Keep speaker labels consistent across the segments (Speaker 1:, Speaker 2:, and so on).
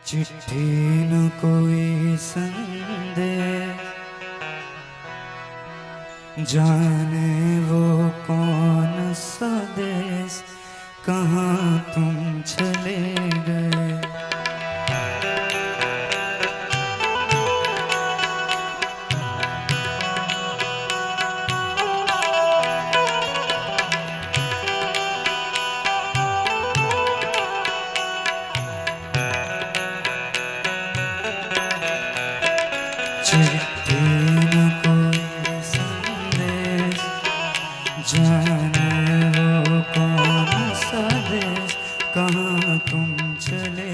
Speaker 1: चिट्ठी न कोई संदेश, जाने वो कौन सा देश, कहाँ तुम चले गए। चिट्ठी न कोई संदेश, जाने वो कौन सा देश, कहाँ तुम चले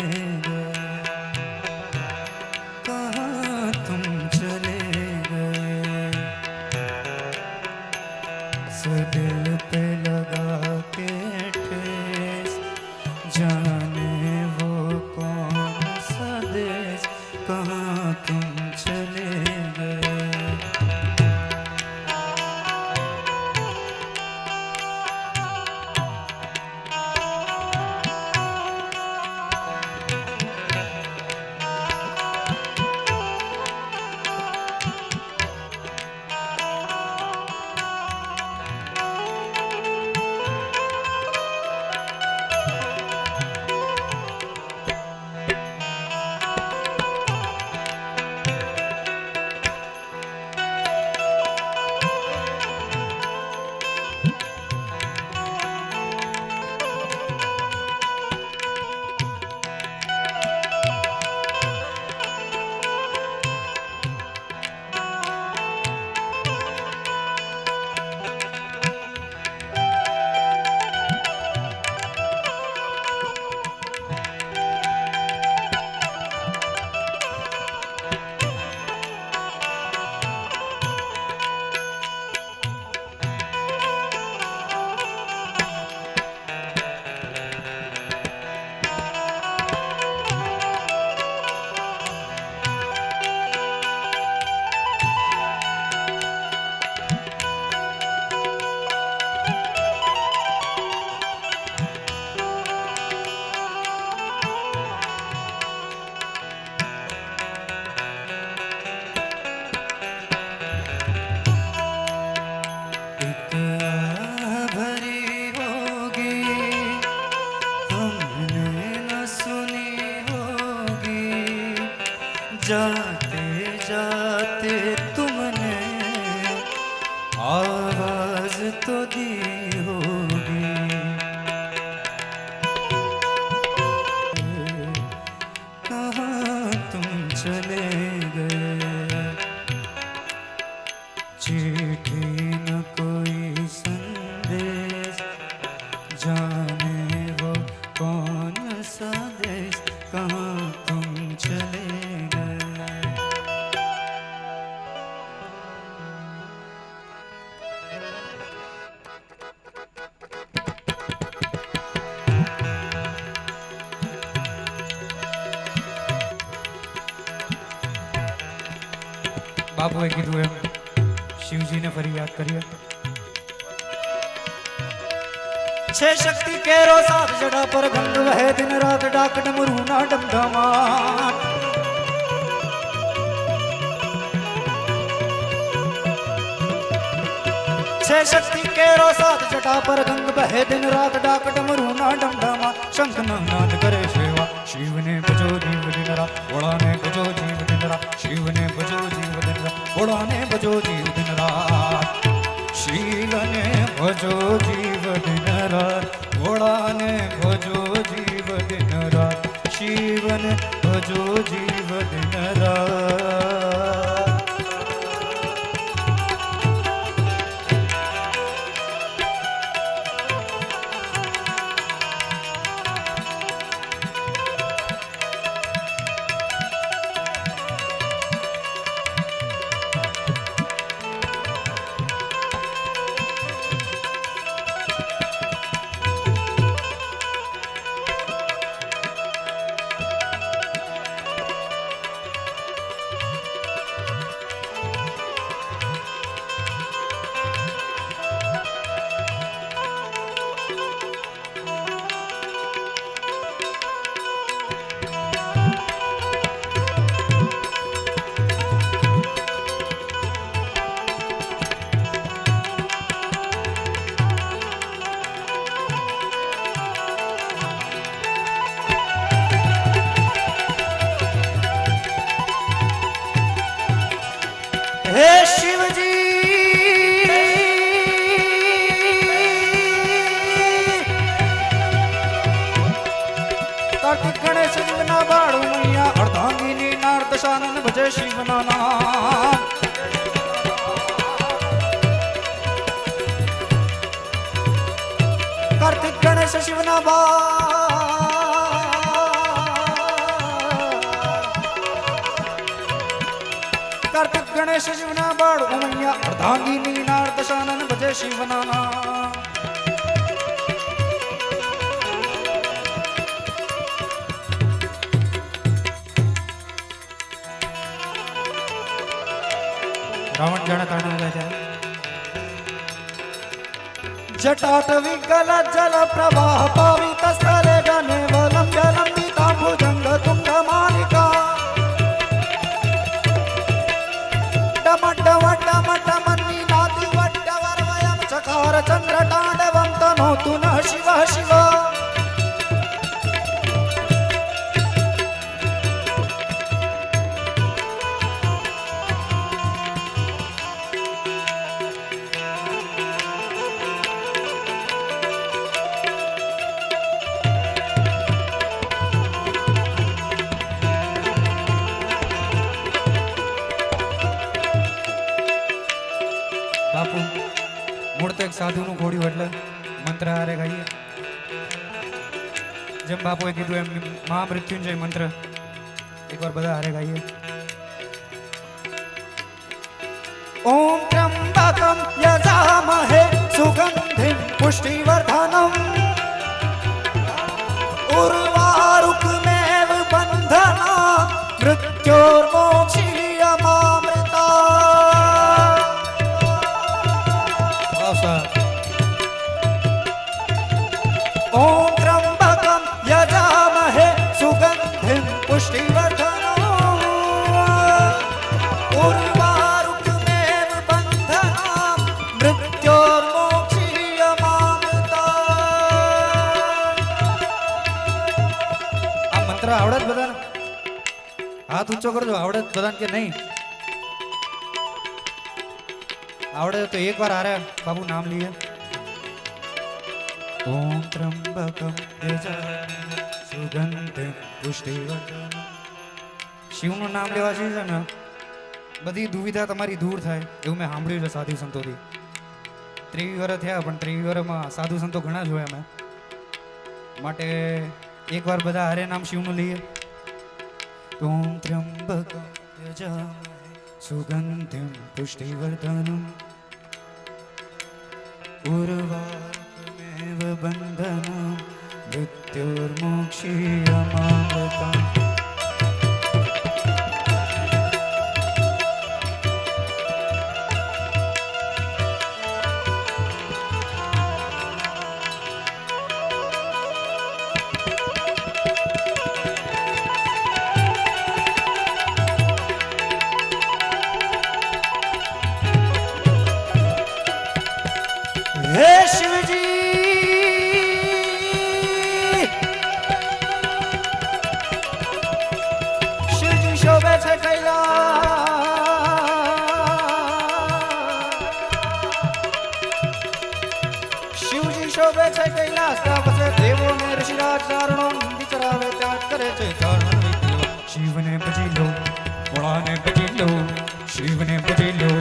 Speaker 1: गए, कहाँ तुम चले गए। सो दिल पे लगा के ठेस, जाने वो कौन सा देश, कहाँ तुम चले गए। जाते जाते तुमने आवाज तो दी होगी, कहाँ तुम चले गए। चिट्ठी न कोई संदेश, जाने वो कौन सा देश, कहाँ तुम चले गए। બાપુએ કીધું એમ શિવજીને ફરી યાદ કરીએ। छे शक्ति केरो साथ जड़ा पर गंग वहे, दिन रात डाक डमरू ना डमडमा। छे शक्ति केरो साथ जटा पर गंग बहे, दिन रात डाक डमरू ना डमडमा। शंख नाद करे सेवा, शिव ने भजो जीव दिन रात, भोला ने भजो जीव दिन रात। शिव ने भजो जीव दिन रात, भोला ने भजो जीव दिन रात। शिव ने भजो जीव दिन रात, भोला ने भजो जीव दिन रात। शिव ने भजो जीव दिन रात। दशानन भजे शिवना नाम। कार्तिक गणेश शिवना कार्तिक गणेश शिवना बाड़ उमैया अर्धांगिनी नार दशानन भजे शिवना नाम। रावण जाना ताड़ना जाए जटाटवी गल जल प्रवाह पावित स्थले गणे वलंब्य लंबिता भुजंग तुंग मालिका डम डम डम डमन्नी नादि वड्डवर वयं चकार चंद्र तांडवं तनोतु नः शिवः शिव। बापू मुड़ते एक साधु नु घोड़ी એટલે મંત્ર હારે ગાઈએ જેમ બાપુએ કીધું એમ મહામૃત્યુંજય મંત્ર એકવાર બધા હારે ગાઈએ। ઓમ ત્રંબકમ યજામહે સુગંધિમ પુષ્ટિવર્ધનમ ઉર્વારુકમેવ બંધના મૃત્યોર્મોક્ષીયમામૃતા। ओम त्र्यंबकम यजामहे सुगंधिम पुष्टिवर्धनम उर्वारुकमेव बंधनम मृत्योर्मोक्षीयमामृता। आ मंत्र आवड़त बधाने हाथ ऊंचो करजो। आवड़त बधाने के नहीं आवड़े तो एक बार आ रहा है बाबू नाम लिए। ओम त्र्यंबकम यजामहे सुगंधिम पुष्टिवर्धनम। शिवનું નામ લેવાથી છે ને બધી દુવિધા તમારી દૂર થાય એવું મેં સાંભળ્યું છે સાધુ સંતોથી। 23 વર્ષ થયા પણ 23 વર્ષમાં સાધુ સંતો ઘણા જોયા મેં માટે એકવાર બધા હરે નામ શિવનું લઈએ। ઓમ ત્ર્યંબકમ યજામહે સુગંધિમ પુષ્ટિवर्धनम उर्वारुकमेव बन्धनं मृत्योर्मोक्षीयमामृता। हे शिवजी शिवजी शोभे छे कैलास। शिवजी शोभे छे कैलास तपसे देवो ने ऋषिराज चारणों नंदी चरावे त्याग करे छे चारण विकलो। शिव ने भजी लो भोळा ने भजी लो शिव ने भजी लो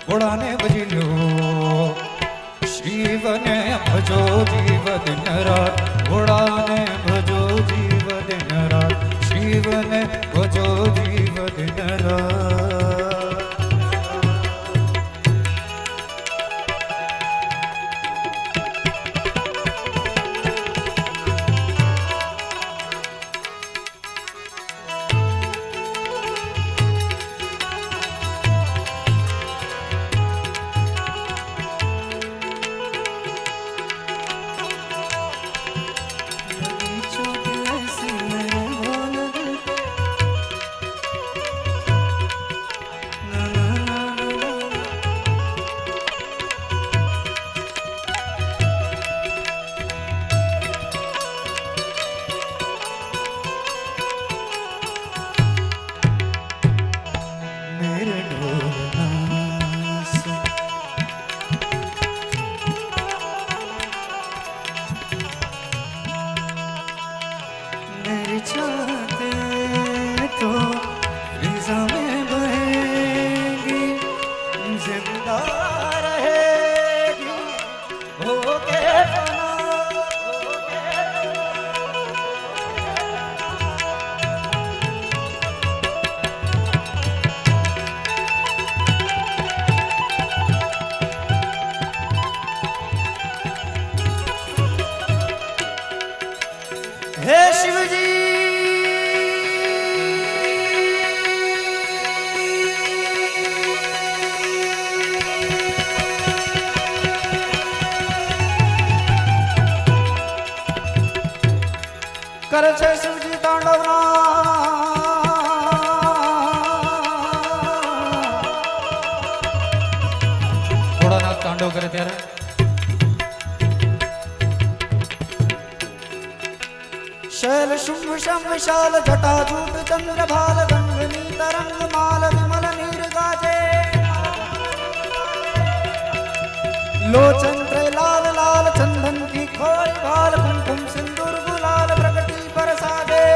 Speaker 1: भोळा ने भजी लो। शिव ने भजो जीव दिन रात भोळा ने भजो जीव दिन रात। शिव ने भजो जीव दिन रात। विषम विशाल जटाजूट चंद्रभाल गंगनी तरंग माल विमल नीर गाजे लोचन त्रय लाल लाल चंदन की खोरी भाल कुमकुम सिंदूर गुलाल प्रगति बरसाजे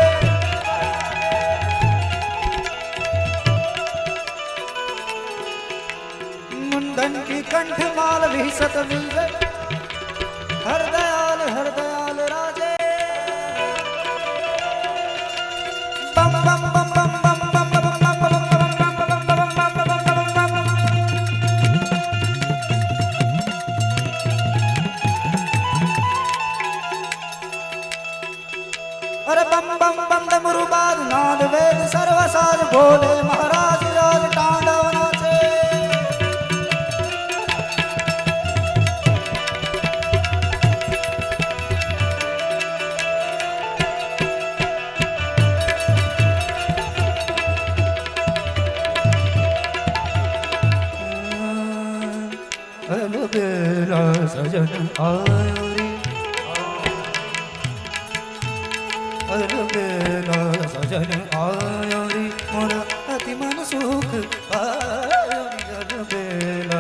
Speaker 1: मुंडन की कंठ माल भी सत हर दयाल राजे बम बम बम बम बम बम बम बम बम अरे बम बम बम डमरू बाद नाद वेद सर्वसाज भोले महाराज राज तांडव नाचे बेला सजन आयो रे बेला सजन आयो रे मोरा अति मन सुख आयो रे बेला